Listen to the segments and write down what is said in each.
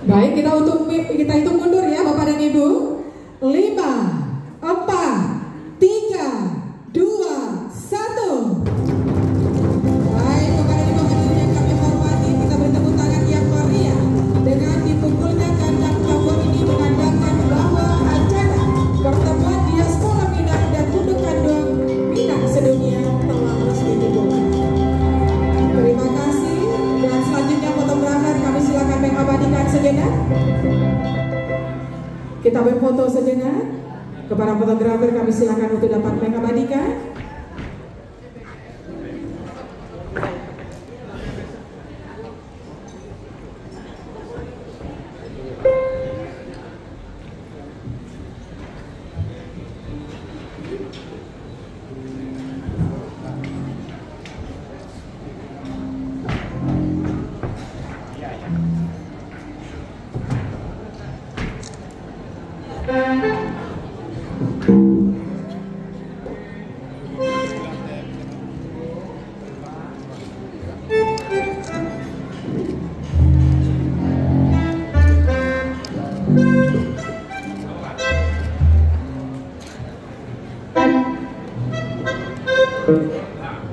Baik, kita hitung mundur ya Bapak dan Ibu. 5, 4, 3, 2, 1. Baik, Bapak dan Ibu hadirin yang kami hormati, kita bertepuk tangan yang meriah dengan dipukulnya kandang tambor ini menandakan bahwa acara pertemuan diaspora Minang dan Gundukan Doang Minang sedunia telah resmi dibuka. Terima kasih. Dan selanjutnya fotografer kami silakan mengabadikan sejenak. Kita berfoto sejenak. Kepada fotografer kami silakan untuk dapat mengabadikan.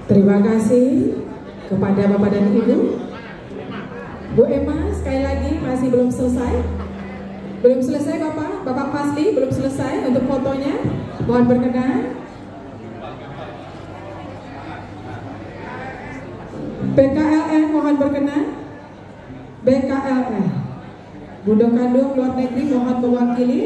Terima kasih kepada Bapak dan Ibu. Bu Emma sekali lagi masih belum selesai. Belum selesai Bapak Fasli belum selesai untuk fotonya. Mohon berkenan. BKLN mohon berkenan. BKLN Gundukan Doang luar negeri mohon mewakili.